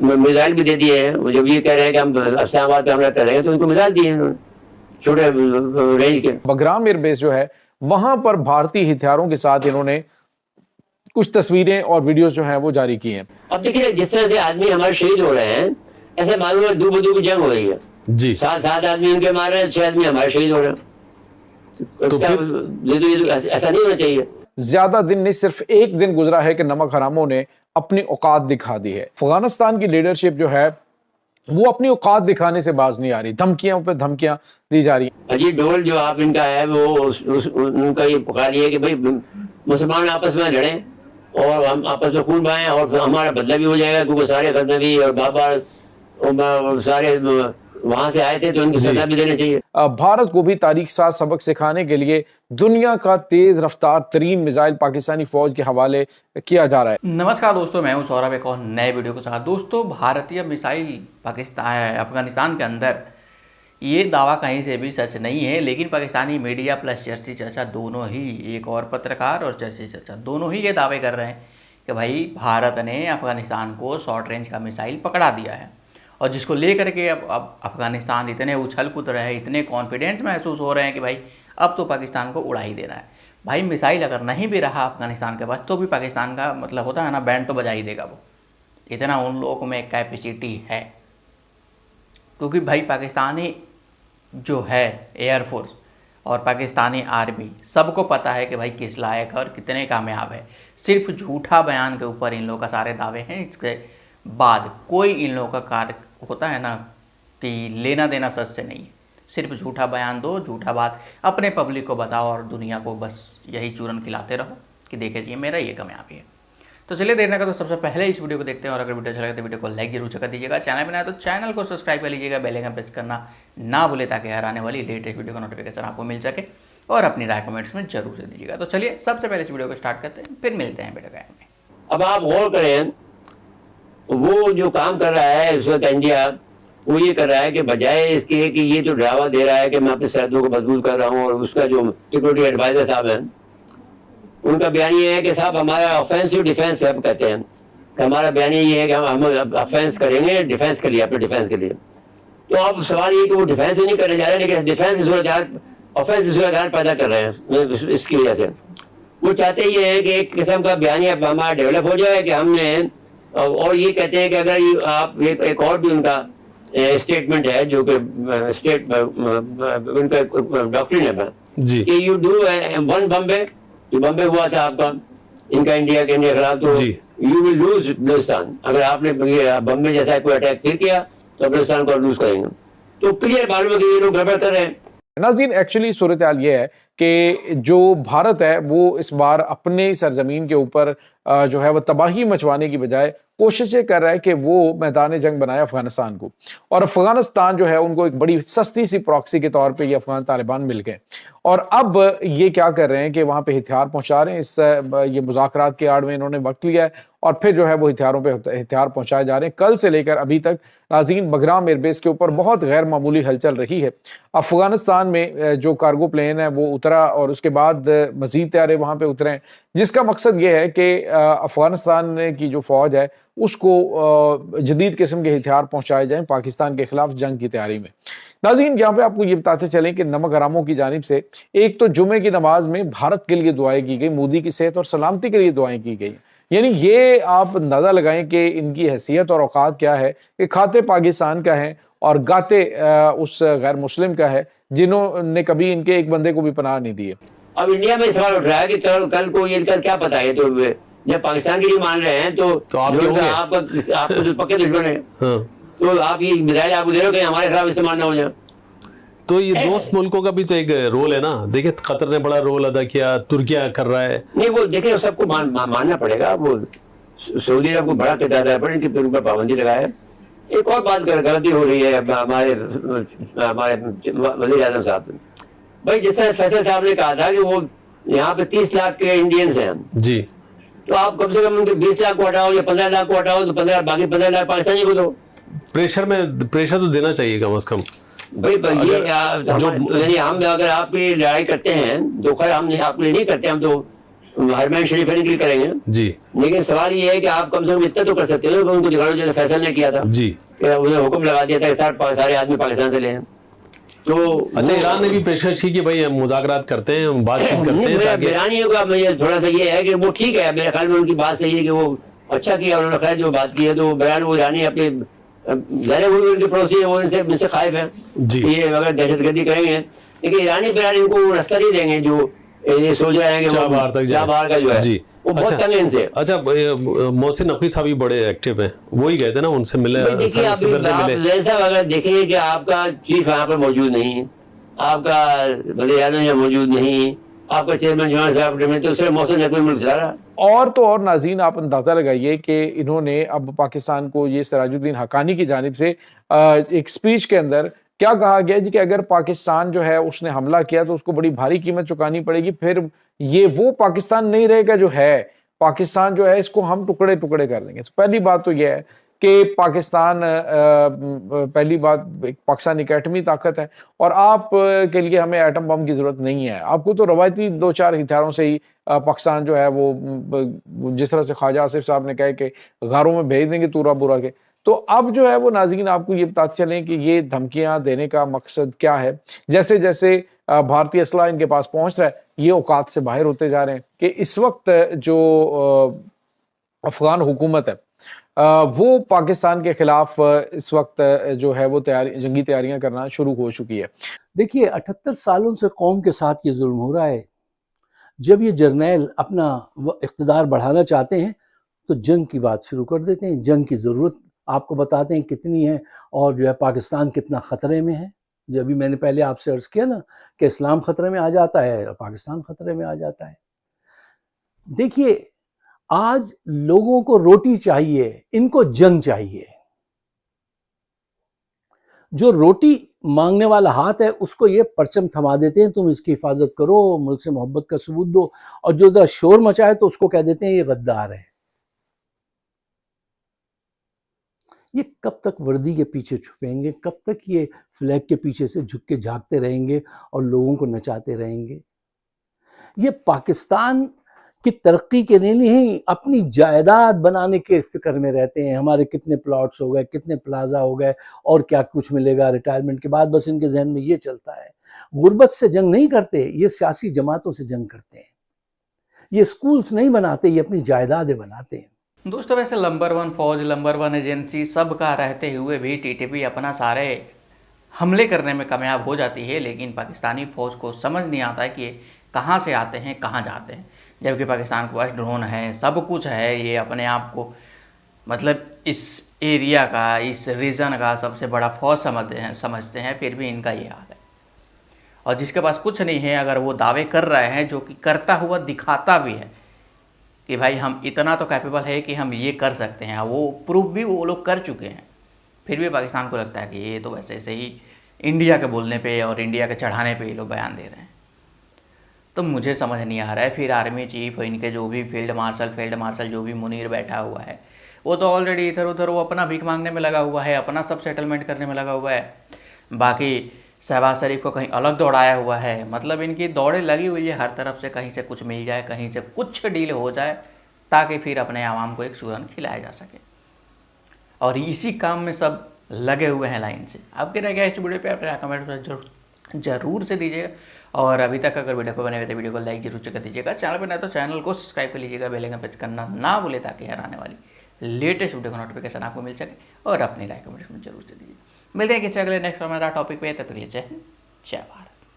Missile भी दे दिए हैं। वो जब ये कह रहे हैं कि हम इस्लामाबाद पे हमला करेंगे तो उनको मिसाइल दिए हैं छोटे रेंज के। बगराम एयरबेस जो है वहां पर भारतीय हथियारों के साथ इन्होंने कुछ तस्वीरें और वीडियोस जो हैं वो जारी की हैं। अब देखिए जिस तरह से आदमी हमारे शहीद हो रहे हैं, ऐसे मालूम है दो बदू की जंग हो रही है जी। 7 आदमी उनके मार रहे हैं, 6 आदमी हमारे शहीद हो रहे हैं। तो ये तो ऐसा नहीं होना चाहिए। ज्यादा दिन नहीं, सिर्फ एक दिन गुजरा है कि नमक हरामों ने अपनी औकात दिखा दी है। अफगानिस्तान की लीडरशिप जो है वो अपनी औकात दिखाने से बाज नहीं आ रही, धमकियां पे धमकियां दी जा रही। अजीत डोल जो आप इनका है वो उनका ये पुकार है कि भाई मुसलमान आपस में लड़ें और हम आपस में खून बहाएं और हमारा बदला भी हो जाएगा, क्योंकि सारे गजनवी और बाबर और सारे वहां से आए थे तो उनकी सजा भी देनी चाहिए। भारत को भी तारीख साथ सबक सिखाने के लिए दुनिया का तेज रफ्तार तरीन मिसाइल पाकिस्तानी फौज के हवाले किया जा रहा है। नमस्कार दोस्तों, मैं हूं सौरभ एक और नए वीडियो के साथ। दोस्तों, भारतीय मिसाइल अफगानिस्तान के अंदर, ये दावा कहीं से भी सच नहीं है, लेकिन पाकिस्तानी मीडिया प्लस चर्ची चर्चा दोनों ही, एक और पत्रकार और चर्ची चर्चा दोनों ही ये दावे कर रहे हैं कि भाई भारत ने अफगानिस्तान को शॉर्ट रेंज का मिसाइल पकड़ा दिया है, और जिसको लेकर के अब अफगानिस्तान इतने उछल कूद रहे हैं, इतने कॉन्फिडेंस महसूस हो रहे हैं कि भाई अब तो पाकिस्तान को उड़ा ही देना है। भाई मिसाइल अगर नहीं भी रहा अफगानिस्तान के पास तो भी पाकिस्तान का मतलब होता है ना, बैंड तो बजा ही देगा वो, इतना उन लोगों में कैपेसिटी है। क्योंकि भाई पाकिस्तानी जो है एयरफोर्स और पाकिस्तानी आर्मी सबको पता है कि भाई किस लायक और कितने कामयाब है। सिर्फ झूठा बयान के ऊपर इन लोगों का सारे दावे हैं, इसके बाद कोई इन लोगों का कार्य होता है ना कि लेना देना सच से नहीं है। सिर्फ झूठा बयान दो, झूठा बात अपने पब्लिक को बताओ और दुनिया को बस यही चूरन खिलाते रहो कि देखिए मेरा ये कामयाबी है। तो चलिए देर ना करो, सबसे पहले इस वीडियो को देखते हैं, और अगर वीडियो अच्छा लगे तो वीडियो को लाइक जरूर कर दीजिएगा। चैनल पर नया तो चैनल को सब्सक्राइब कर लीजिएगा, बेल आइकन प्रेस करना ना भूले ताकि हर आने वाली लेटेस्ट वीडियो का नोटिफिकेशन आपको मिल सके, और अपनी राय कमेंट्स में जरूर से दीजिएगा। तो चलिए सबसे पहले इस वीडियो को स्टार्ट करते हैं, फिर मिलते हैं वीडियो में। अब आप गौर करें, वो जो काम कर रहा है इस वक्त इंडिया, वो ये कर रहा है कि बजाय इसके कि ये जो ड्रावा दे रहा है कि मैं अपनी सरहदों को मजबूत कर रहा हूँ, और उसका जो सिक्योरिटी एडवाइजर साहब हैं उनका बयान ये है कि साहब हमारा ऑफेंसिव डिफेंस सब कहते हैं कि हमारा बयान ये है कि हम ऑफेंस करेंगे डिफेंस के लिए, अपने डिफेंस के लिए। तो अब सवाल ये कि वो डिफेंस तो नहीं करने जा रहे, लेकिन डिफेंस ऑफेंस की सूरत पैदा कर रहे हैं। इसकी वजह से वो चाहते ये है कि एक किस्म का बयान हमारा डेवलप हो जाए कि हमने, और ये कहते हैं कि अगर आप एक और भी उनका स्टेटमेंट है जो कि स्टेट उनका डॉक्ट्रिन है जी कि you do one Bombay, Bombay हुआ था आपका इनका इंडिया के खिलाफ, तो यू विल लूज बलूचिस्तान। अगर आपने बम्बे जैसा कोई अटैक फिर किया तो बलूचिस्तान को लूज करेंगे। तो क्लियर मालूम है कि ये लोग गड़बड़ कर रहे हैं। नाज़रीन, एक्चुअली सूरत हाल ये है कि जो भारत है वो इस बार अपने सरजमीन के ऊपर जो है वो तबाही मचवाने की बजाय कोशिशें कर रहा है कि वो मैदान जंग बनाए अफगानिस्तान को, और अफगानिस्तान जो है उनको एक बड़ी सस्ती सी प्रॉक्सी के तौर पे ये अफगान तालिबान मिल गए, और अब ये क्या कर रहे हैं कि वहाँ पे हथियार पहुँचा रहे हैं। ये मुज़ाकरात के आड़ में इन्होंने वक्त लिया है और फिर जो है वो हथियारों पे हथियार पहुँचाए जा रहे हैं। कल से लेकर अभी तक नाज़रीन बगराम एयरबेस के ऊपर बहुत गैर मामूली हलचल रही है। अफगानिस्तान में जो कार्गो प्लेन है वो उतरा और उसके बाद मज़ीद तैयारे वहाँ पे उतरे, जिसका मकसद ये है कि अफगानिस्तान की जो फ़ौज है उसको जदीद किस्म के हथियार पहुँचाए जाएँ पाकिस्तान के खिलाफ जंग की तैयारी में। नाज़रीन, यहाँ पे आपको ये बताते चलें कि नमक हरामों की जानिब से एक तो जुमे की नमाज में भारत के लिए दुआएं की गई, मोदी की सेहत और सलामती के लिए दुआएं की गई। यानी ये आप अंदाज़ा लगाएं कि इनकी हैसियत और औकात क्या है कि खाते पाकिस्तान का है और गाते उस गैर मुस्लिम का है जिन्होंने कभी इनके एक बंदे को भी पनाह नहीं दी है। अब इंडिया में सवाल उठ रहा है कि कल को ये क्या पता है, तो जब पाकिस्तान के लिए मान रहे हैं तो आपको जो पक्के दुश्मन है, तो आप ये मिसाइल आपको दे रहे हो कि हमारे खिलाफ इस्तेमाल ना हो जाए। तो ये दोस्त मुल्कों का भी तो एक रोल है ना। देखिए कतर ने बड़ा रोल अदा किया, तुर्किया कर रहा है। नहीं, वो देखिए सबको मानना पड़ेगा। वो सऊदी अरब को बड़ा किरदार है, पर फिर ऊपर पाबंदी लगाए। एक और बात गलती हो रही है हमारे वज़ीर आज़म साहब। भाई जिस तरह फैसल साहब ने कहा था कि वो यहाँ पे 30 लाख के इंडियंस हैं जी, तो आप कम से कम उनके 20 लाख को हटाओ या 15 लाख को हटाओ, तो बाकी 15 लाख पाकिस्तानी को दो। प्रेशर तो देना चाहिए कम से कम। भाई ये हम अगर आप लड़ाई करते हैं, धोखा हम आपके लिए नहीं करते, हम तो हरमैन शरीफ के लिए करेंगे, जी लेकिन सवाल ये है कि आप कम से कम इतना तो कर सकते हो कि उनको दिखाओ, जैसे फैसल ने किया था जी। कि उन्हें हुक्म लगा दिया था कि सारे आदमी पाकिस्तान से ले आएं। तो अच्छा, ईरान ने भी प्रेशर की कि भाई हम मुज़ाकरात करते हैं, बातचीत करते हैं ताकि ईरानियों का मुझे थोड़ा सा ये है कि वो ठीक है, मेरे ख्याल में उनकी बात सही है कि वो अच्छा किया उन्होंने, खैर जो बात की है तो बयान वो ईरानी अपने जाने वो भी उनके पड़ोसी है, वो इनसे खाइफ है जी। कि ये अगर दहशतगर्दी करेंगे, लेकिन ईरानी बयान इनको रास्ता नहीं देंगे जो ये सोच रहे हैं कि चाबहार तक जाए। चाबहार का जो है जी। वो बहुत तंग है इनसे। अच्छा, मोहसिन नकवी साहब भी बड़े एक्टिव हैं, वो ही गए थे ना, उनसे मिले, देखिए सदर से मिले। जैसा अगर देखेंगे कि आपका चीफ यहाँ पर मौजूद नहीं, आपका वज़ीर आज़म यहाँ मौजूद नहीं, आपका चेयरमैन जवान साहब में, तो सिर्फ मोहसिन नकवी मुल्क चला रहा। और तो और नाज़रीन, आप अंदाज़ा लगाइए कि इन्होंने अब पाकिस्तान को, ये सिराजुद्दीन हक्कानी की जानिब से एक स्पीच के अंदर क्या कहा गया जी कि अगर पाकिस्तान जो है उसने हमला किया तो उसको बड़ी भारी कीमत चुकानी पड़ेगी, फिर ये वो पाकिस्तान नहीं रहेगा जो है, पाकिस्तान जो है इसको हम टुकड़े टुकड़े कर देंगे। तो पहली बात तो यह है कि पाकिस्तान पहली बात, पाकिस्तान एक एटमी ताकत है और आप के लिए हमें एटम बम की जरूरत नहीं है। आपको तो रवायती 2-4 हथियारों से ही पाकिस्तान जो है वो जिस तरह से ख्वाजा आसिफ साहब ने कहा कि गारों में भेज देंगे तूरा बुरा के। तो अब जो है वो नाज़रीन आपको ये बताते चलें कि ये धमकियां देने का मकसद क्या है। जैसे जैसे भारतीय असला इनके पास पहुंच रहा है, ये औकात से बाहर होते जा रहे हैं कि इस वक्त जो अफगान हुकूमत है वो पाकिस्तान के खिलाफ इस वक्त जो है वो जंगी तैयारियां करना शुरू हो चुकी है। देखिए 78 सालों से कौम के साथ ये जुल्म हो रहा है। जब ये जर्नैल अपना इख्तिदार बढ़ाना चाहते हैं तो जंग की बात शुरू कर देते हैं, जंग की ज़रूरत आपको बताते हैं कितनी है और जो है पाकिस्तान कितना ख़तरे में है। जब भी मैंने पहले आपसे अर्ज़ किया ना कि इस्लाम ख़तरे में आ जाता है और पाकिस्तान ख़तरे में आ जाता है। देखिए आज लोगों को रोटी चाहिए, इनको जंग चाहिए। जो रोटी मांगने वाला हाथ है उसको ये परचम थमा देते हैं, तुम इसकी हिफाजत करो, मुल्क से मोहब्बत का सबूत दो, और जो ज़रा शोर मचाए तो उसको कह देते हैं ये गद्दार है। ये कब तक वर्दी के पीछे छुपेंगे, कब तक ये फ्लैग के पीछे से झुक के झांकते रहेंगे और लोगों को नचाते रहेंगे। ये पाकिस्तान की तरक्की के लिए नहीं, अपनी जायदाद बनाने के फिक्र में रहते हैं। हमारे कितने प्लॉट्स हो गए, कितने प्लाजा हो गए और क्या कुछ मिलेगा रिटायरमेंट के बाद, बस इनके जहन में ये चलता है। गुर्बत से जंग नहीं करते, ये सियासी जमातों से जंग करते हैं। ये स्कूल्स नहीं बनाते, ये अपनी जायदादें बनाते हैं। दोस्तों वैसे नंबर 1 फौज, नंबर 1 एजेंसी सब का रहते हुए भी टीटीपी अपना सारे हमले करने में कामयाब हो जाती है, लेकिन पाकिस्तानी फ़ौज को समझ नहीं आता है कि ये कहाँ से आते हैं कहाँ जाते हैं। जबकि पाकिस्तान के पास ड्रोन है, सब कुछ है, ये अपने आप को मतलब इस एरिया का, इस रीजन का सबसे बड़ा फौज समझते हैं, फिर भी इनका ये हाल है। और जिसके पास कुछ नहीं है, अगर वो दावे कर रहे हैं, जो कि करता हुआ दिखाता भी है कि भाई हम इतना तो कैपेबल है कि हम ये कर सकते हैं, वो प्रूफ भी वो लोग कर चुके हैं, फिर भी पाकिस्तान को लगता है कि ये तो वैसे ऐसे ही इंडिया के बोलने पे और इंडिया के चढ़ाने पे ये लोग बयान दे रहे हैं। तो मुझे समझ नहीं आ रहा है। फिर आर्मी चीफ, इनके जो भी फील्ड मार्शल जो भी मुनीर बैठा हुआ है, वो तो ऑलरेडी इधर उधर वो अपना भीख मांगने में लगा हुआ है, अपना सब सेटलमेंट करने में लगा हुआ है। बाकी शहबाज शरीफ को कहीं अलग दौड़ाया हुआ है। मतलब इनकी दौड़ें लगी हुई है हर तरफ से, कहीं से कुछ मिल जाए, कहीं से कुछ डील हो जाए, ताकि फिर अपने आवाम को एक सूरन खिलाया जा सके। और इसी काम में सब लगे हुए हैं लाइन से। आपके रह गया इस वीडियो पे अपने कमेंट जरूर से दीजिएगा। और अभी तक अगर वीडियो को बने हुए तो वीडियो को लाइक जरूर से कर दीजिएगा। चैनल पर नए तो चैनल को सब्सक्राइब कर लीजिएगा, बेल आइकन प्रेस करना ना भूले, ताकि हर आने वाली लेटेस्ट वीडियो का नोटिफिकेशन आपको मिल सके। और अपनी राय कमेंट में जरूर से दीजिए। मिलते हैं किसी अगले नेक्स्ट हमारा टॉपिक पे, तब तक के लिए जय भारत।